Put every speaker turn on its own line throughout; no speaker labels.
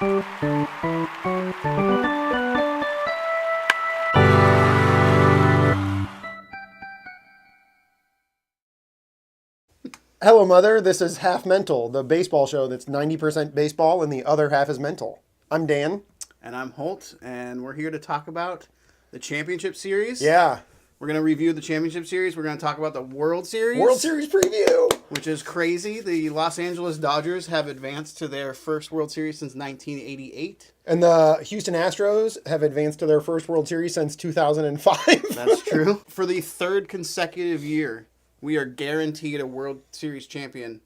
Hello, Mother. This is Half Mental, the baseball show that's 90% baseball and the other half is mental. I'm Dan.
And I'm Holt, and we're here to talk about the championship series.
Yeah.
We're going to review the championship series. We're going to talk about the World Series.
World Series preview.
Which is crazy. The Los Angeles Dodgers have advanced to their first World Series since 1988.
And the Houston Astros have advanced to their first World Series since 2005.
That's true. For the third consecutive year, we are guaranteed a World Series champion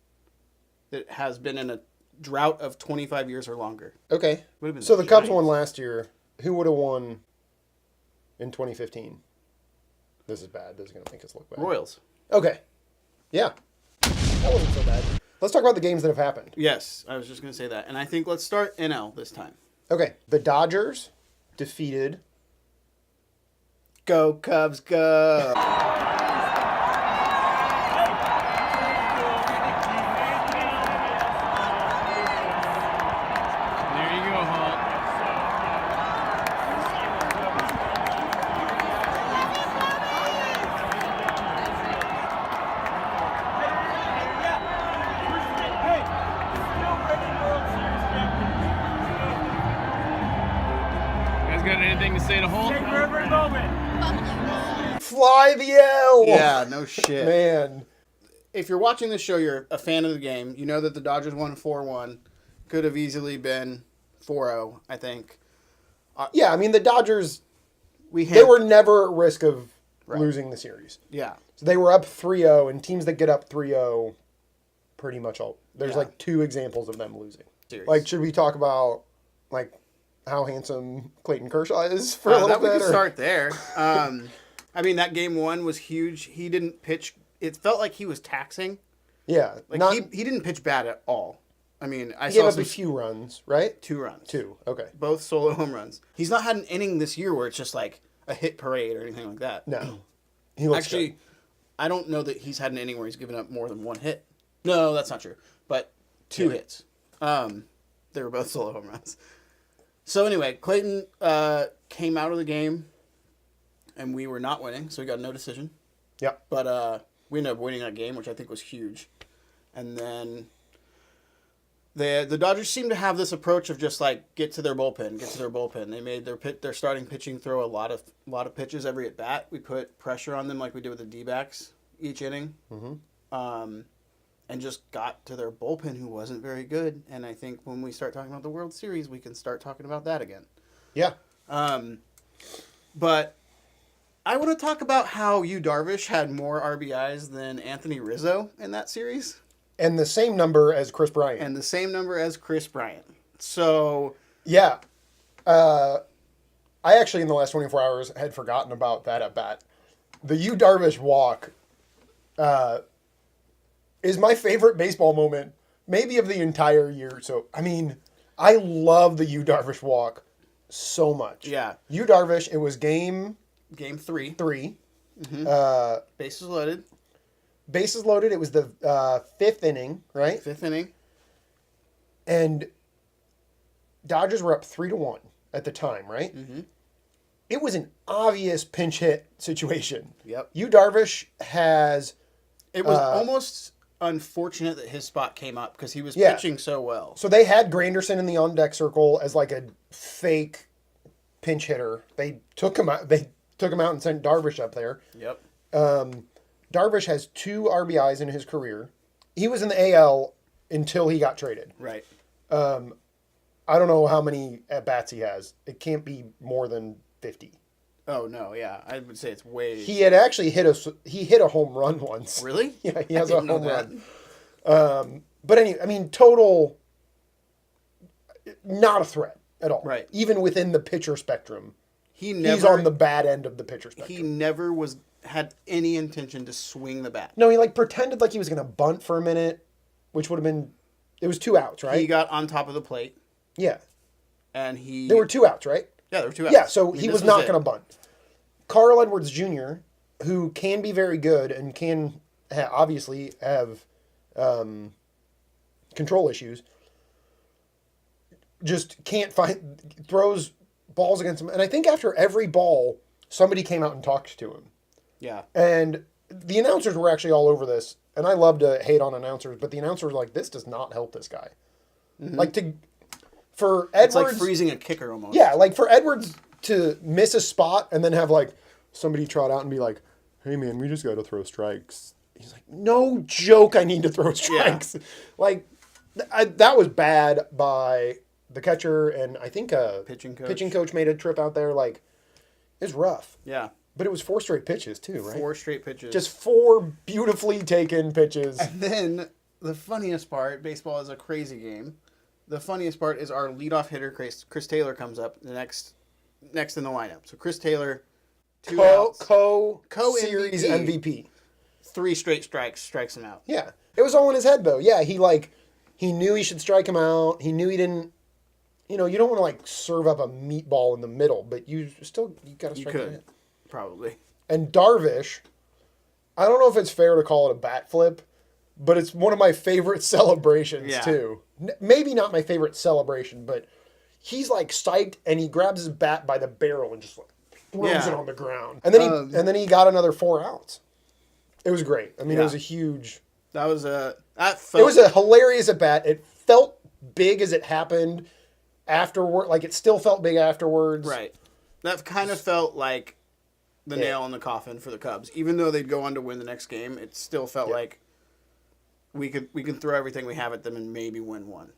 that has been in a drought of 25 years or longer.
Okay. So the Cubs won last year. Who would have won in 2015? This is bad. This is going to make us look bad.
Royals.
Okay. Yeah. That wasn't so bad. Let's talk about the games that have happened.
Yes, I was just going to say that. And I think let's start NL this time.
Okay. The Dodgers defeated...
Go Cubs, go!
Got anything to say to Holt?
Fly the L!
Yeah, no shit.
Man.
If you're watching this show, you're a fan of the game. You know that the Dodgers won 4-1. Could have easily been 4-0, I think.
Yeah, I mean, the Dodgers,
they
were never at risk of losing the series.
Yeah.
So they were up 3-0, and teams that get up 3-0, pretty much all... There's like two examples of them losing.
Series.
Like, should we talk about, like... how handsome Clayton Kershaw is for a little bit?
We could start there. I mean, that game one was huge. He didn't pitch. It felt like he was taxing.
Yeah.
Like he didn't pitch bad at all. I mean,
he gave up a few runs, right?
2 runs.
2, okay.
Both solo home runs. He's not had an inning this year where it's just like a hit parade or anything like that.
No. He looks
Actually,
good.
I don't know that he's had an inning where he's given up more than 1 hit. No, that's not true. But 2 hits. They were both solo home runs. So anyway, Clayton came out of the game, and we were not winning, so we got no decision.
Yep.
But we ended up winning that game, which I think was huge. And then the Dodgers seemed to have this approach of just like get to their bullpen. They made their starting pitching throw a lot of pitches every at bat. We put pressure on them like we did with the D-backs each inning. Mm-hmm. And just got to their bullpen, who wasn't very good. And I think when we start talking about the World Series, we can start talking about that again.
Yeah.
But I want to talk about how Yu Darvish had more RBIs than Anthony Rizzo in that series.
And the same number as Chris Bryant.
So...
Yeah. I actually, in the last 24 hours, had forgotten about that at bat. The Yu Darvish walk... is my favorite baseball moment, maybe of the entire year. So, I mean, I love the Yu Darvish walk so much.
Yeah.
Yu Darvish, it was game
3.
3.
Mm-hmm. Bases loaded.
Bases loaded. It was the 5th inning, right?
5th inning.
And Dodgers were up 3-1 at the time, right?
Mm-hmm.
It was an obvious pinch hit situation.
Yep.
Yu Darvish has...
It was almost... unfortunate that his spot came up because he was pitching so well.
So they had Granderson in the on-deck circle as like a fake pinch hitter. They took him out. And sent Darvish up there.
Yep.
Darvish has 2 RBIs in his career. He was in the AL until he got traded.
Right.
I don't know how many at-bats he has. It can't be more than 50.
Oh, no, yeah. I would say it's way...
He had actually hit a home run once.
Really?
Yeah, he has a home run. But anyway, I mean, total, not a threat at all.
Right.
Even within the pitcher spectrum.
He's
on the bad end of the pitcher spectrum.
He never had any intention to swing the bat.
No, he like pretended like he was going to bunt for a minute, which would have been... It was 2 outs, right?
He got on top of the plate.
Yeah.
And
There were 2 outs, right?
Yeah, there were 2 outs.
Yeah, so he was not going to bunt. Carl Edwards Jr., who can be very good and can obviously have control issues, just can't find, throws balls against him. And I think after every ball, somebody came out and talked to him.
Yeah.
And the announcers were actually all over this. And I love to hate on announcers, but the announcers were like, this does not help this guy.
Mm-hmm.
Like, for Edwards.
It's like freezing a kicker almost.
Yeah, like for Edwards to miss a spot and then have like somebody trot out and be like, hey man, we just got to throw strikes. He's like, no joke, I need to throw strikes. Yeah. Like, that was bad by the catcher, and I think pitching coach made a trip out there. Like, it was rough.
Yeah.
But it was 4 straight pitches too, right?
4 straight pitches.
Just 4 beautifully taken pitches.
And then the funniest part, baseball is a crazy game. The funniest part is our leadoff hitter, Chris Taylor, comes up the next in the lineup. So Chris Taylor,
co-series MVP.
3 straight strikes him out.
Yeah. It was all in his head though. Yeah, he knew he should strike him out. He knew he didn't, you don't want to like serve up a meatball in the middle, but you got to strike him out.
Probably.
And Darvish, I don't know if it's fair to call it a bat flip, but it's one of my favorite celebrations too. Maybe not my favorite celebration, but he's like psyched and he grabs his bat by the barrel and just like throws it on the ground. And then he got another 4 outs. It was great. I mean, it was a huge.
It was a
hilarious at bat. It felt big as it happened afterward. Like it still felt big afterwards.
Right. That kind of felt like the nail in the coffin for the Cubs. Even though they'd go on to win the next game, it still felt like we can throw everything we have at them and maybe win one.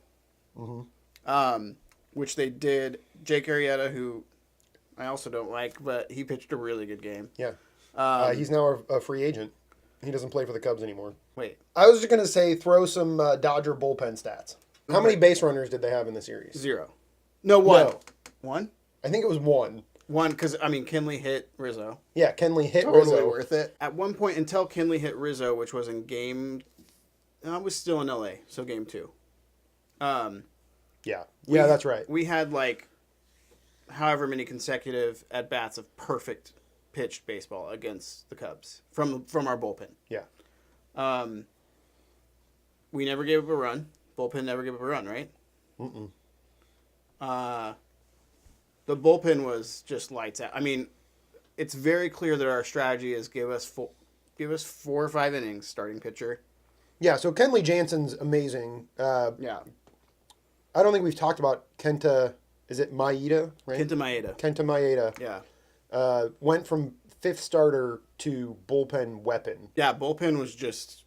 Mm-hmm. Which they did. Jake Arrieta, who I also don't like, but he pitched a really good game.
Yeah. He's now a free agent. He doesn't play for the Cubs anymore.
Wait.
I was just going to say throw some Dodger bullpen stats. How many base runners did they have in the series?
0. No, 1.
No.
1?
I think it was 1.
1, because, Kenley hit Rizzo.
Yeah, Kenley hit
totally
Rizzo.
Worth it. At one point, until Kenley hit Rizzo, which was in game... I was still in L.A., so game 2.
Yeah, that's right.
We had, however many consecutive at-bats of perfect pitched baseball against the Cubs from our bullpen.
Yeah.
We never gave up a run. Bullpen never gave up a run, right?
Mm-mm.
The bullpen was just lights out. I mean, it's very clear that our strategy is give us 4 or 5 innings starting pitcher.
Yeah, so Kenley Jansen's amazing.
Yeah.
I don't think we've talked about Kenta. Is it Maeda? Right?
Kenta Maeda.
Yeah. Went from 5th starter to bullpen weapon.
Yeah, bullpen was just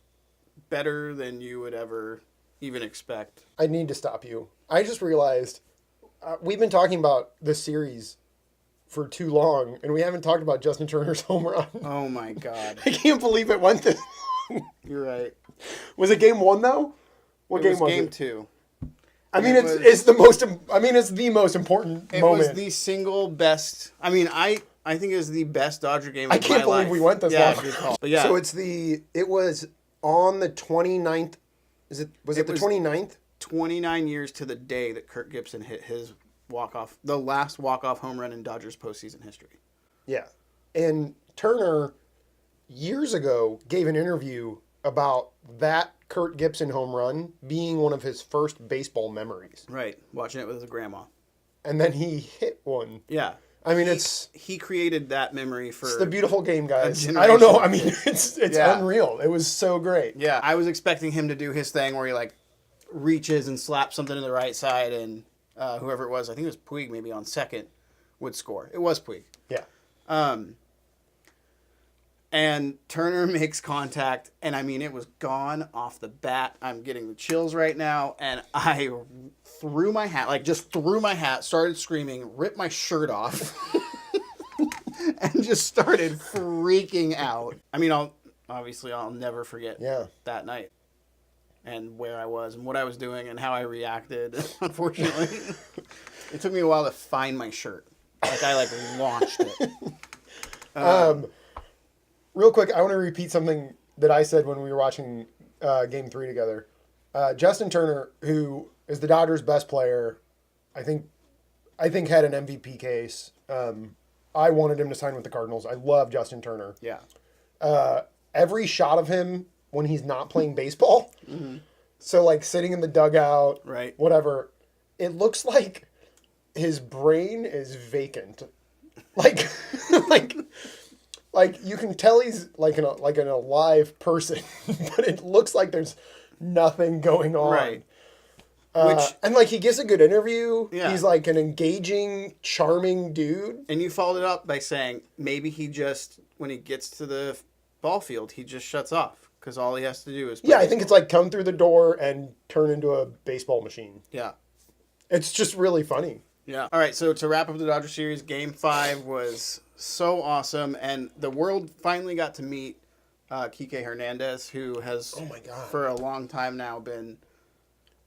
better than you would ever even expect.
I need to stop you. I just realized we've been talking about this series for too long, and we haven't talked about Justin Turner's home run.
Oh, my God.
I can't believe it went this long.
You're right.
Was it game 1, though? What game was it?
Game 2.
I mean, it's the most important moment.
It was the single best. I mean, I think it was the best Dodger game of my life.
I can't believe we went this long.
Good call. But yeah.
So it was on the 29th. Was it the 29th?
29 years to the day that Kirk Gibson hit his the last walk-off home run in Dodgers postseason history.
Yeah. And Turner, years ago, gave an interview about that Kurt Gibson home run being one of his first baseball memories.
Right. Watching it with his grandma.
And then he hit one.
Yeah.
I mean,
he created that memory for...
It's the beautiful game, guys. I don't know. I mean, it's unreal. It was so great.
Yeah. I was expecting him to do his thing where he, reaches and slaps something to the right side, and whoever it was, I think it was Puig maybe on second, would score. It was Puig.
Yeah.
And Turner makes contact, and I mean, it was gone off the bat. I'm getting the chills right now, and I threw my hat, started screaming, ripped my shirt off, and just started freaking out. I mean, I'll never forget that night, and where I was, and what I was doing, and how I reacted. Unfortunately, it took me a while to find my shirt. I launched it.
Real quick, I want to repeat something that I said when we were watching Game 3 together. Justin Turner, who is the Dodgers' best player, I think had an MVP case. I wanted him to sign with the Cardinals. I love Justin Turner.
Yeah.
Every shot of him when he's not playing baseball, so sitting in the dugout,
right,
whatever, it looks like his brain is vacant. Like, like you can tell he's like an alive person, but it looks like there's nothing going on.
Right.
And like he gives a good interview.
Yeah.
He's like an engaging, charming dude.
And you followed it up by saying maybe he just, when he gets to the ball field, he just shuts off because all he has to do is play
I think it's like come through the door and turn into a baseball machine.
Yeah.
It's just really funny.
Yeah. All right, so to wrap up the Dodger series, Game 5 was so awesome, and the world finally got to meet Kike Hernandez, who has,
oh my God,
for a long time now been...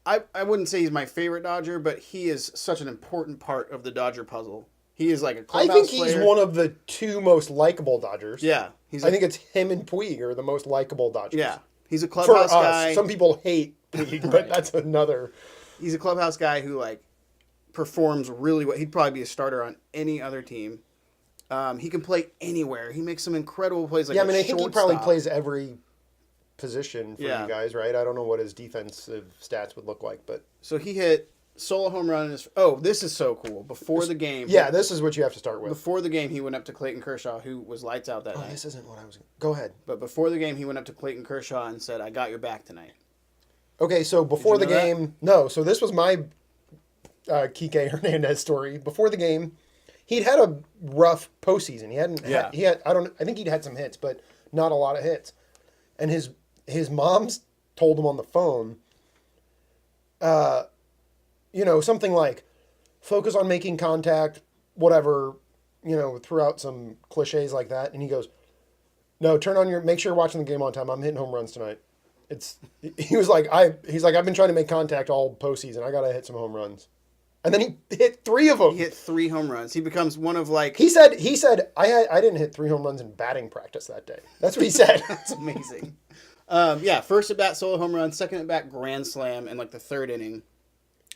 I wouldn't say he's my favorite Dodger, but he is such an important part of the Dodger puzzle. He is like a clubhouse
I think he's
player.
one of the two most likable Dodgers.
Yeah.
I think it's him and Puig are the most likable Dodgers.
Yeah. He's a
For
clubhouse
us,
guy.
some people hate Puig, but that's another...
He's a clubhouse guy who, like, performs really well. He'd probably be a starter on any other team. He can play anywhere. He makes some incredible plays. Like
I mean, I think he probably
shortstop.
plays every position for
Yeah.
you guys, right? I don't know what his defensive stats would look like, but...
So he hit solo home run in his... Oh, this is so cool. Before the game...
Yeah, this is what you have to start with.
Before the game, he went up to Clayton Kershaw, who was lights out that night.
This isn't what I was... Go ahead.
But before the game, he went up to Clayton Kershaw and said, "I got your back tonight."
Okay, so before the
know that?
game... No, so this was my Kike Hernandez story. Before the game, he'd had a rough postseason. He hadn't...
Yeah.
I think he'd had some hits, but not a lot of hits. And his mom's told him on the phone, something like, focus on making contact, whatever, throughout some cliches like that. And he goes, no, make sure you're watching the game on time. I'm hitting home runs tonight. He's like, I've been trying to make contact all postseason. I got to hit some home runs. And then he hit 3 of them.
He hit 3 home runs. He becomes one of, like...
He said, I didn't hit 3 home runs in batting practice that day. That's what he said.
That's amazing. First at bat, solo home run. Second at bat, grand slam in, like, the 3rd inning.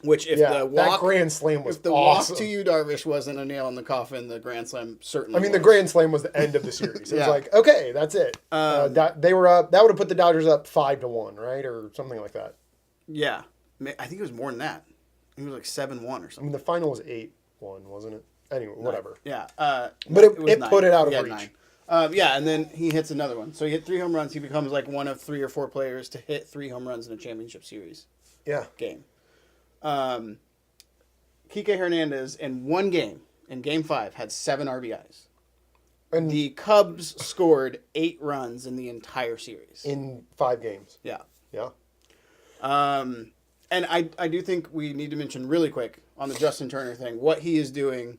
Which, if the walk...
that grand slam was
If the
awesome.
walk to you, Darvish, wasn't a nail in the coffin, the grand slam certainly
the grand slam was the end of the series. It was like, okay, that's it. They were up. That would have put the Dodgers up 5-1, right, or something like that.
Yeah, I think it was more than that. It was like 7-1 or something.
The final was 8-1, wasn't it? Anyway, whatever.
Yeah,
but it
was 9.
put it out of
Yeah,
reach.
9. And then he hits another one. So he hit 3 home runs. He becomes like one of 3 or 4 players to hit 3 home runs in a championship series.
Yeah.
Game. Kike Hernandez in one game, in Game 5, had 7 RBIs. And the Cubs scored 8 runs in the entire series.
In 5 games.
Yeah.
Yeah.
And I do think we need to mention really quick on the Justin Turner thing, what he is doing.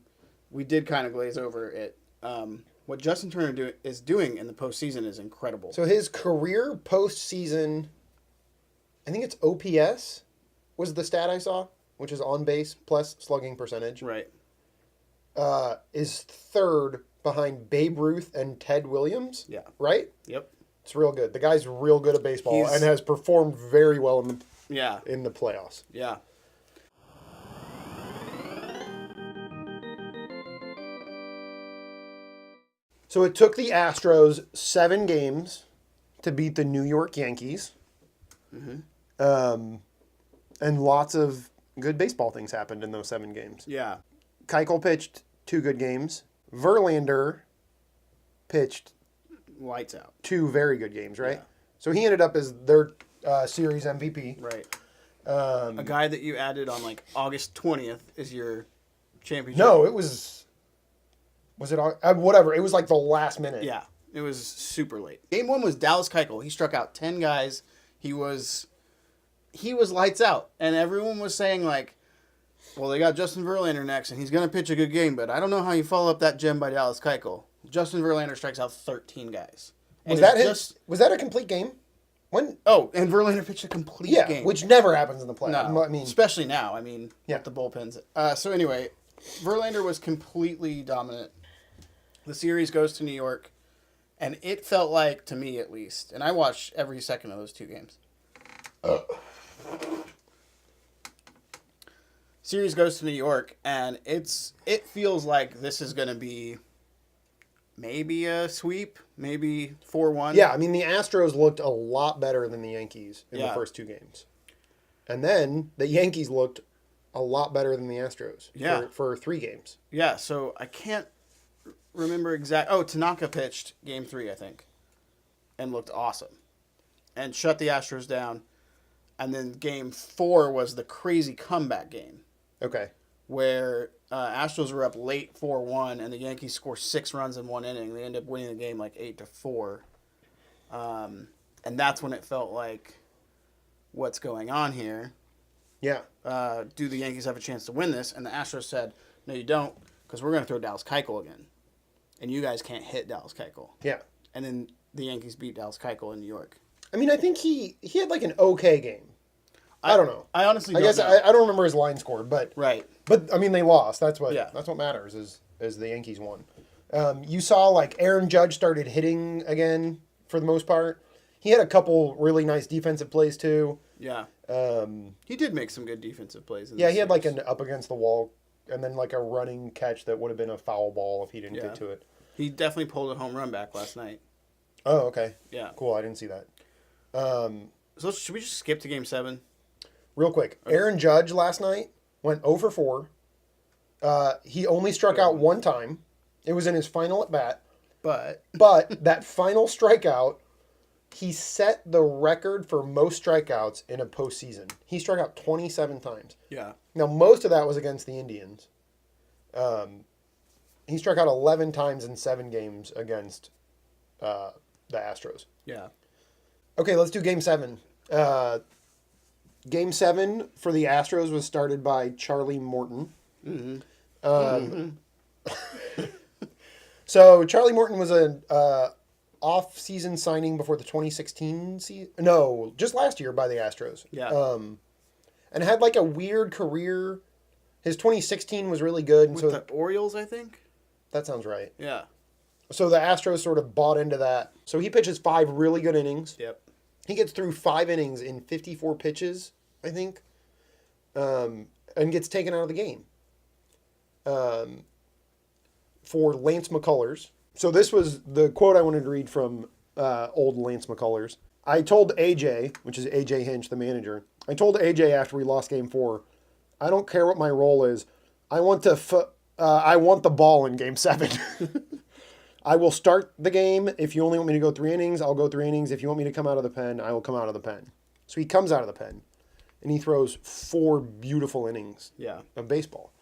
We did kind of glaze over it. What Justin Turner is doing in the postseason is incredible.
So his career postseason, I think it's OPS was the stat I saw, which is on base plus slugging percentage.
Right.
Is 3rd behind Babe Ruth and Ted Williams.
Yeah.
Right?
Yep.
It's real good. The guy's real good at baseball and has performed very well in the playoffs.
Yeah.
So it took the Astros 7 games to beat the New York Yankees. Mm-hmm. And lots of good baseball things happened in those 7 games.
Yeah.
Keuchel pitched 2 good games. Verlander pitched
lights out.
2 very good games, right?
Yeah.
So he ended up as their series MVP.
Right. A guy that you added on like August 20th is your championship.
No, it was it whatever. It was like the last minute.
Yeah, it was super late. Game 1 was Dallas Keuchel. He struck out 10 guys. He was lights out, and everyone was saying like, well, they got Justin Verlander next, and he's going to pitch a good game, but I don't know how you follow up that gem by Dallas Keuchel. Justin Verlander strikes out 13 guys.
Was that a complete game? When?
Oh, and Verlander pitched a complete game.
Which never happens in the playoffs.
No,
I mean,
especially now. I mean, with the bullpens. So anyway, Verlander was completely dominant. The series goes to New York, and it felt like, to me at least, and I watched every second of those 2 games. Series goes to New York, and it feels like this is going to be maybe a sweep, maybe 4-1.
Yeah, I mean, the Astros looked a lot better than the Yankees in the first 2 games. And then the Yankees looked a lot better than the Astros. For 3 games.
Yeah, so I can't remember exact. Oh, Tanaka pitched Game 3, I think, and looked awesome, and shut the Astros down. And then Game 4 was the crazy comeback game.
Okay.
Where Astros were up late 4-1, and the Yankees score 6 runs in 1 inning. They end up winning the game like 8-4. And that's when it felt like, what's going on here?
Yeah.
Do the Yankees have a chance to win this? And the Astros said, no, you don't, because we're going to throw Dallas Keuchel again. And you guys can't hit Dallas Keuchel.
Yeah.
And then the Yankees beat Dallas Keuchel in New York.
I mean, I think he had like an okay game. I don't know.
I honestly don't know.
I don't remember his line score, but
right.
But I mean, they lost. That's what matters is the Yankees won. You saw like Aaron Judge started hitting again for the most part. He had a couple really nice defensive plays too.
Yeah. He did make some good defensive plays.
He had like an up against the wall and then like a running catch that would have been a foul ball if he didn't get to it.
He definitely pulled a home run back last night.
Oh, okay.
Yeah.
Cool. I didn't see that.
So should we just skip to Game 7?
Real quick. Okay. Aaron Judge last night went 0 for 4. He only struck out 1 time. It was in his final at bat.
But
that final strikeout, he set the record for most strikeouts in a postseason. He struck out 27 times.
Yeah.
Now, most of that was against the Indians. He struck out 11 times in 7 games against the Astros.
Yeah.
Okay, let's do Game 7. Game 7 for the Astros was started by Charlie Morton. Mm-hmm. So Charlie Morton was an off-season signing before the 2016 season. No, just last year by the Astros.
Yeah.
And had like a weird career. His 2016 was really good. And
With the Orioles, I think?
That sounds right.
Yeah.
So the Astros sort of bought into that. So he pitches 5 really good innings.
Yep.
He gets through 5 innings in 54 pitches, I think, and gets taken out of the game for Lance McCullers. So this was the quote I wanted to read from old Lance McCullers. I told AJ, which is AJ Hinch, the manager, I told AJ after we lost Game 4, I don't care what my role is. I want the ball in Game 7. I will start the game. If you only want me to go 3 innings, I'll go 3 innings. If you want me to come out of the pen, I will come out of the pen. So he comes out of the pen, and he throws 4 beautiful innings of baseball.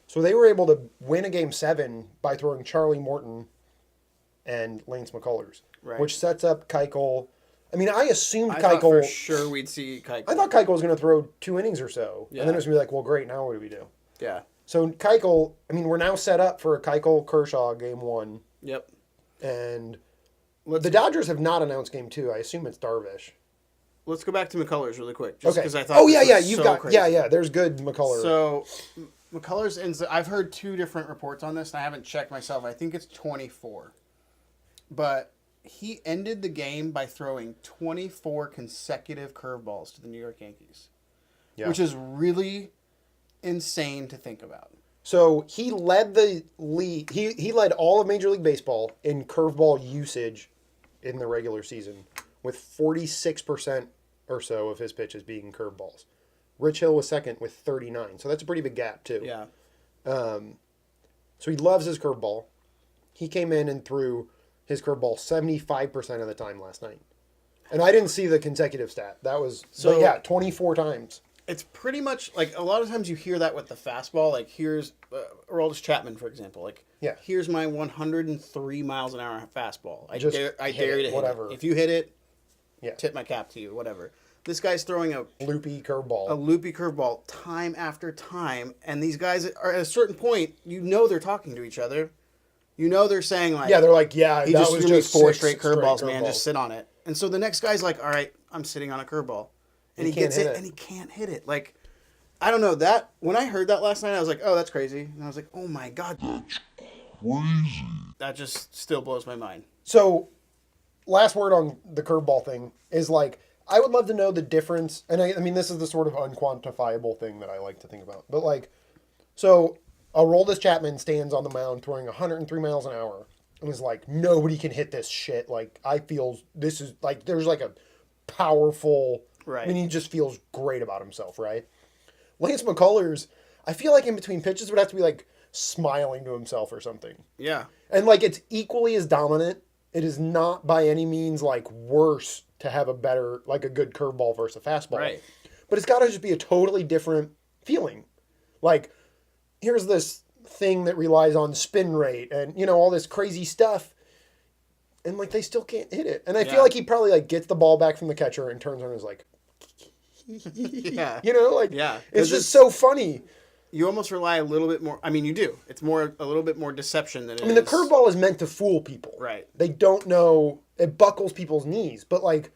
So they were able to win a Game 7 by throwing Charlie Morton and Lance McCullers, which sets up Keuchel. I mean, I assumed Keuchel.
I thought for sure we'd see Keuchel.
I thought Keuchel was going to throw 2 innings or so, and then it was going to be like, well, great, now what do we do?
Yeah.
So Keuchel, I mean, we're now set up for a Keuchel-Kershaw Game 1.
Yep.
And the Dodgers have not announced Game 2. I assume it's Darvish.
Let's go back to McCullers really quick, just because I thought.
Oh yeah, you've got crazy. There's good McCullers.
So McCullers ends. I've heard 2 different reports on this, and I haven't checked myself. I think it's 24, but he ended the game by throwing 24 consecutive curveballs to the New York Yankees, which is really insane to think about.
So he led the league. He led all of Major League Baseball in curveball usage in the regular season, with 46% or so of his pitches being curveballs. Rich Hill was second with 39, so that's a pretty big gap too.
Yeah.
So he loves his curveball. He came in and threw his curveball 75% of the time last night, and I didn't see the consecutive stat. That was 24 times.
It's pretty much like a lot of times you hear that with the fastball. Like here's Aroldis Chapman, for example. Like here's my 103 miles an hour fastball. I dare you to hit it. If you hit it, tip my cap to you. Whatever. This guy's throwing a
loopy curveball.
A loopy curveball time after time, and these guys are at a certain point. You know they're talking to each other. You know they're saying like
they're like
he
that
just
was
threw me
just
4 straight curveballs, man. Just sit on it. And so the next guy's like, all right, I'm sitting on a curveball. And he gets it, and he can't hit it. Like, I don't know, that when I heard that last night, I was like, oh, that's crazy. And I was like, oh my God. That's crazy. That just still blows my mind.
So, last word on the curveball thing is like, I would love to know the difference. And I mean, this is the sort of unquantifiable thing that I like to think about. But like, so Aroldis Chapman stands on the mound throwing 103 miles an hour and is like, nobody can hit this shit. Like, I feel this is like, there's like a powerful... Right. I mean, he just feels great about himself, right? Lance McCullers I feel like in between pitches would have to be like smiling to himself or something.
Yeah.
And like it's equally as dominant. It is not by any means like worse to have a better, like a good curveball versus a fastball.
Right.
But it's got to just be a totally different feeling. Like, here's this thing that relies on spin rate and, all this crazy stuff. And like they still can't hit it. And I feel like he probably like gets the ball back from the catcher and turns around and is like,
Yeah.
Yeah. It's just so funny.
You almost rely a little bit more. I mean, you do. It's a little bit more deception than it is.
The curveball is meant to fool people.
Right.
They don't know. It buckles people's knees. But, like,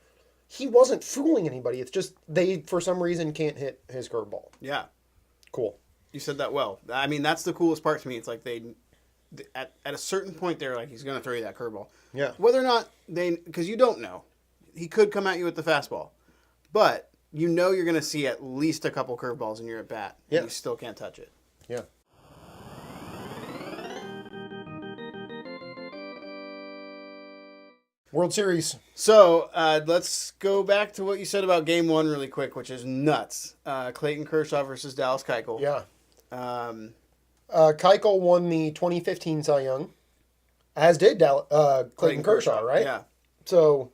he wasn't fooling anybody. It's just they, for some reason, can't hit his curveball.
Yeah.
Cool.
You said that well. I mean, that's the coolest part to me. It's like at a certain point, they're like, he's going to throw you that curveball.
Yeah.
Whether or not because you don't know. He could come at you with the fastball. But you're going to see at least a couple curveballs in your at bat. And you still can't touch it.
Yeah. World Series.
So let's go back to what you said about Game 1 really quick, which is nuts. Clayton Kershaw versus Dallas Keuchel.
Yeah. Keuchel won the 2015 Cy Young, as did Clayton Kershaw, right?
Yeah.
So,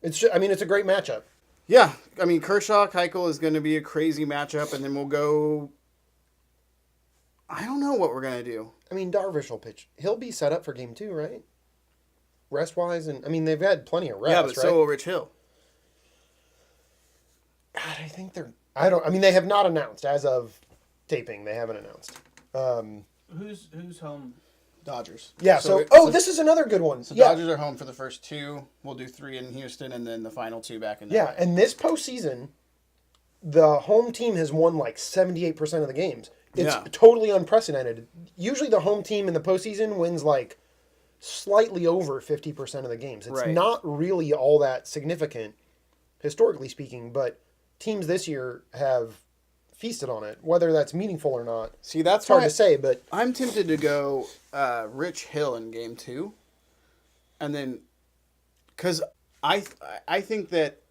it's a great matchup.
Yeah, I mean Kershaw Keuchel is going to be a crazy matchup, and then we'll go. I don't know what we're gonna do.
I mean, Darvish will pitch. He'll be set up for Game 2, right? Rest wise, and I mean they've had plenty of rest.
Yeah, but
right?
so will Rich Hill.
God, I think they're. I mean, they have not announced as of taping. They haven't announced.
Who's home?
Dodgers.
Yeah. So this is another good one.
So
yeah.
Dodgers are home for the first 2. We'll do 3 in Houston, and then the final 2 back in.
Yeah, and this postseason, the home team has won like 78% of the games. It's totally unprecedented. Usually, the home team in the postseason wins like slightly over 50% of the games. It's not really all that significant, historically speaking. But teams this year have feasted on it. Whether that's meaningful or not,
see, that's
hard to say. But
I'm tempted to go Rich Hill in Game 2, and then because I think that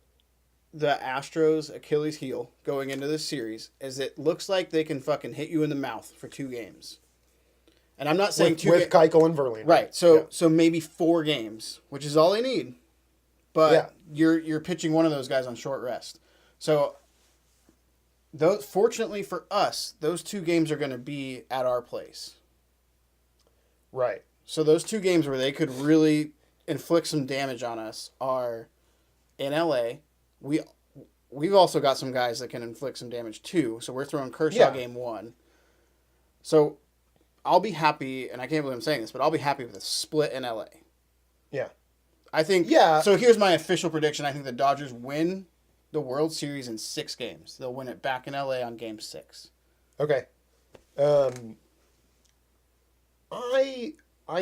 the Astros' Achilles heel going into this series is it looks like they can fucking hit you in the mouth for 2 games. And I'm not saying
with Keuchel and Verlander.
Right. So maybe 4 games, which is all they need. But you're pitching one of those guys on short rest. So fortunately for us, those 2 games are going to be at our place.
Right.
So those 2 games where they could really inflict some damage on us are in LA. We've also got some guys that can inflict some damage too. So we're throwing Kershaw Game 1. So I'll be happy, and I can't believe I'm saying this, but I'll be happy with a split in LA.
Yeah.
I think. Yeah. So here's my official prediction. I think the Dodgers win the World Series in 6 games. They'll win it back in LA on Game 6.
Okay. I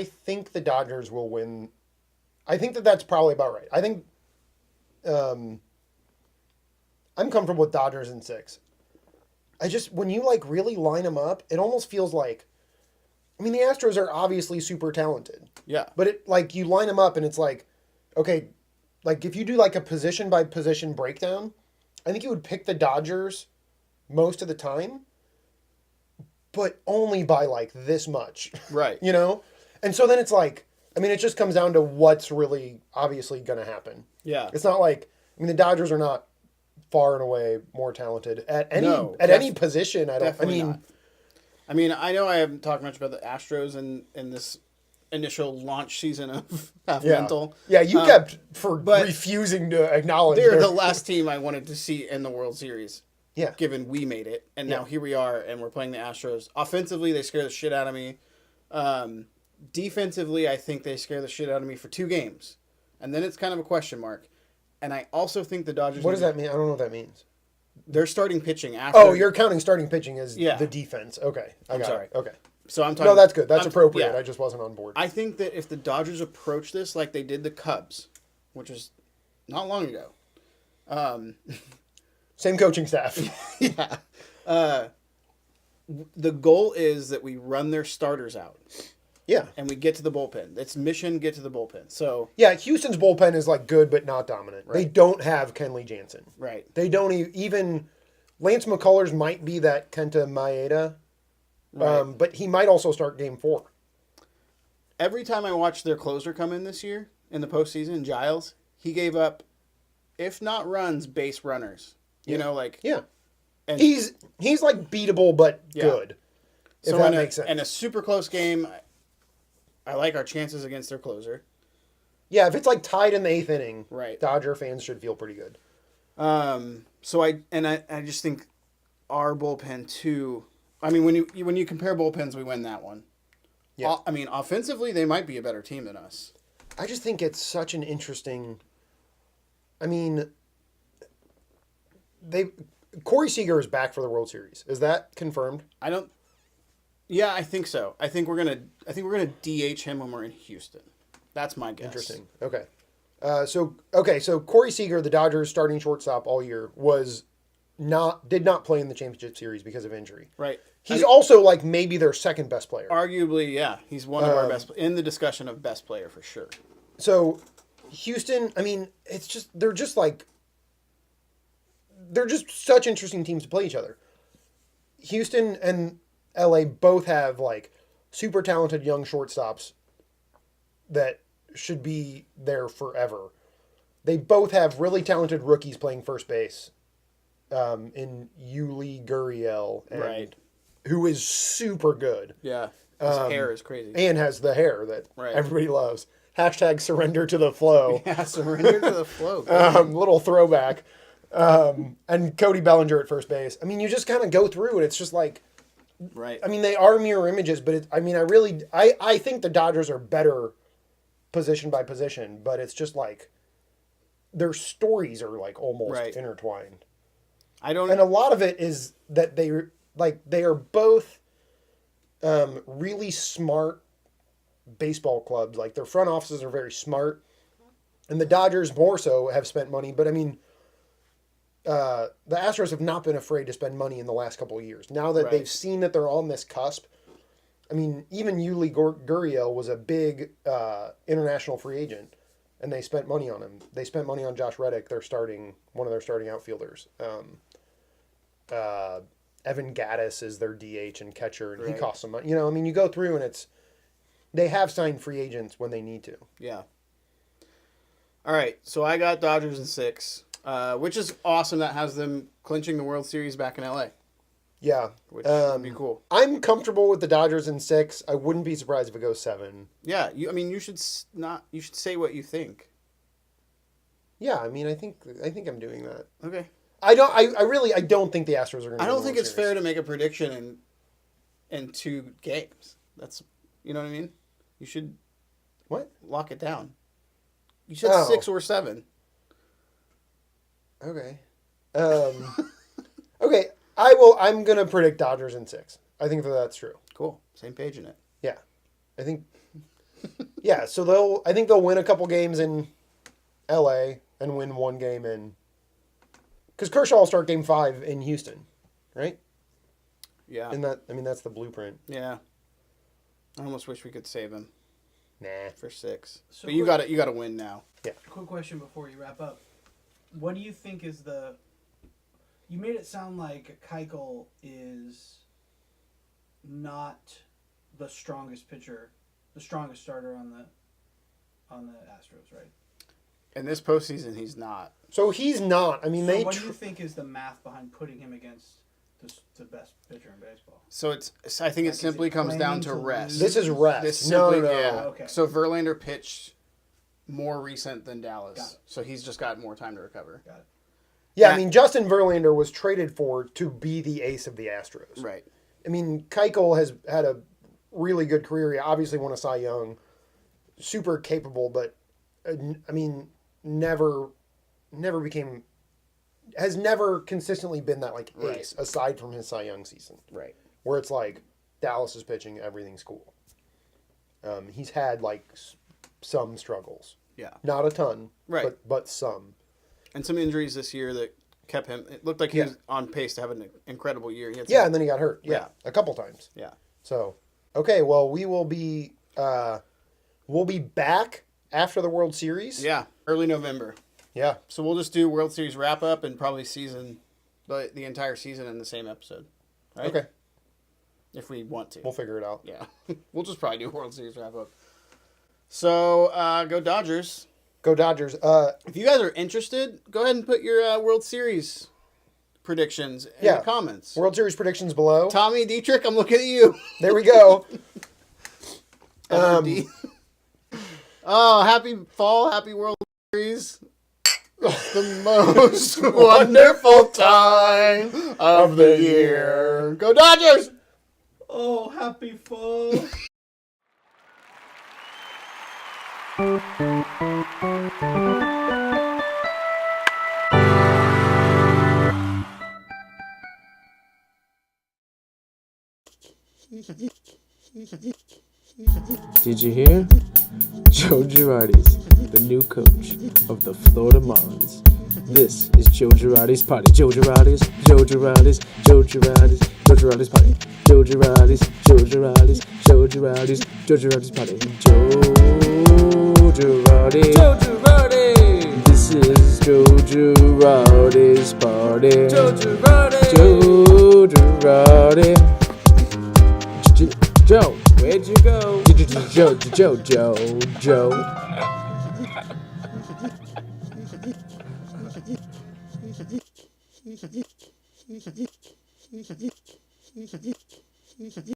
think the Dodgers will win. I think that's probably about right. I think I'm comfortable with Dodgers in 6. When you like really line them up, it almost feels like, I mean, the Astros are obviously super talented.
Yeah.
But it like you line them up and it's like, okay, like if you do like a position by position breakdown, I think you would pick the Dodgers most of the time, but only by like this much.
Right.
And so then it's like, I mean, it just comes down to what's really obviously going to happen.
Yeah.
It's not like, I mean, the Dodgers are not far and away more talented at any position. Not.
I mean, I know I haven't talked much about the Astros in this initial launch season of Half Mental.
Yeah, you kept refusing to acknowledge
they're the last team I wanted to see in the World Series.
Yeah.
Given we made it, and now here we are, and we're playing the Astros. Offensively, they scare the shit out of me. Defensively, I think they scare the shit out of me for 2 games, and then it's kind of a question mark. And I also think the Dodgers.
What does that mean? I don't know what that means.
They're starting pitching after.
Oh, you're counting starting pitching as the defense. Okay, I'm sorry. Okay.
So I'm talking.
No, that's good. That's appropriate. Yeah. I just wasn't on board.
I think that if the Dodgers approach this like they did the Cubs, which was not long ago.
Same coaching staff.
Yeah. The goal is that we run their starters out.
Yeah.
And we get to the bullpen. It's mission, get to the bullpen. So
yeah, Houston's bullpen is like good but not dominant. Right. They don't have Kenley Jansen.
Right.
They don't even Lance McCullers might be that Kenta Maeda,
Right.
but he might also start Game 4.
Every time I watched their closer come in this year in the postseason, Giles, he gave up, if not runs, base runners. You know, like
Yeah.
and
He's like beatable but
Yeah.
good. If
so
that
in
makes sense.
in a super close game, I like our chances against their closer.
Yeah, if it's like tied in the 8th inning,
Right.
Dodger fans should feel pretty good.
So I just think our bullpen too. I mean, when you compare bullpens, we win that one.
Yeah.
I mean, offensively, they might be a better team than us.
I just think it's such an interesting. I mean, Corey Seager is back for the World Series. Is that confirmed?
I don't. Yeah, I think so. I think we're gonna DH him when we're in Houston. That's my guess.
Interesting. Okay. So Corey Seager, the Dodgers starting shortstop all year, did not play in the championship series because of injury.
Right.
He's also like maybe their second best player.
Arguably, yeah, he's one of our best in the discussion of best player for sure.
So Houston, I mean, they're just such interesting teams to play each other. Houston and LA both have like super talented young shortstops that should be there forever. They both have really talented rookies playing first base. In Yuli Gurriel,
Right.
who is super good.
Yeah, his hair is crazy.
And has the hair that
Right.
everybody loves. Hashtag surrender to the flow.
Yeah, surrender to the flow.
Little throwback. And Cody Bellinger at first base. I mean, you just kind of go through and it's just like,
Right.
I mean, they are mirror images, but I think the Dodgers are better position by position, but it's just like their stories are like almost
Right.
intertwined.
And
And a lot of it is that they are both really smart baseball clubs. Like their front offices are very smart, and the Dodgers more so have spent money. But I mean, the Astros have not been afraid to spend money in the last couple of years. Now that
Right.
they've seen that they're on this cusp, I mean, even Yuli Gurriel was a big international free agent, and they spent money on him. They spent money on Josh Reddick, one of their starting outfielders. Evan Gaddis is their DH and catcher, and he
Right.
costs some money. You know, I mean, you go through and they have signed free agents when they need to.
Yeah. All right, so I got Dodgers in 6, which is awesome. That has them clinching the World Series back in LA,
Yeah,
which would be cool.
I'm comfortable with the Dodgers in 6. I wouldn't be surprised if it goes 7.
Yeah, you should you should say what you think.
Yeah, I mean, I think I'm doing that.
Okay.
I don't think the Astros are going to.
I don't think it's fair to make a prediction in 2 games. That's, you know what I mean? You should
What?
lock it down. You said
Oh.
6 or 7.
Okay. Okay. I'm gonna predict Dodgers in 6. I think that's true.
Cool. Same page in it.
Yeah, I think. Yeah, so I think they'll win a couple games in L.A. and win one game in. Because Kershaw will start Game 5 in Houston, right?
Yeah.
And that's the blueprint.
Yeah. I almost wish we could save him
Nah.
for 6.
So
But you got to win now.
Quick question before you wrap up. What do you think is you made it sound like Keuchel is not the strongest pitcher, the strongest starter on the Astros, right?
In this postseason, he's not.
So he's not. I mean,
So what do you think is the math behind putting him against the best pitcher in baseball?
So I think it
Like,
simply
is it
comes down
planning
to
to
rest.
lose?
This is rest.
This
No.
yeah.
Okay.
So Verlander pitched more recent than
Got
Dallas,
it.
so he's just got more time to recover.
Got it.
Yeah,
Yeah.
I mean, Justin Verlander was traded to be the ace of the Astros.
Right.
I mean, Keuchel has had a really good career. He obviously won a Cy Young. Super capable, but I mean, never consistently been that like
Right.
ace aside from his Cy Young season,
Right.
where it's like Dallas is pitching, everything's cool. He's had like some struggles,
Yeah.
not a ton,
Right.
but some.
And some injuries this year that kept him. It looked like he
Yeah.
was on pace to have an incredible year. He had
Yeah,
some-
and then he got hurt. Yeah,
Yeah.
a couple times.
Yeah.
So, okay, well, we'll be back after the World Series.
Yeah. Early November.
Yeah.
So we'll just do World Series wrap up and probably season the entire season in the same episode. Right?
Okay.
If we want to.
We'll figure it out.
Yeah. We'll just probably do World Series wrap up. So, go Dodgers.
Go Dodgers.
If you guys are interested, go ahead and put your World Series predictions in the comments.
World Series predictions below.
Tommy Dietrich, I'm looking at you.
There we go.
Happy fall, happy World Series. It's the most wonderful time of the year. Go Dodgers!
Oh, happy fall.
Did you hear? Joe Girardi's the new coach of the Florida Marlins. This is Joe Girardi's party. Joe Girardi's party. Joe Girardi's party. Joe Girardi's party. Joe Girardi. This is Joe Girardi's party. Joe Girardi. Joe, where'd you go? Joe.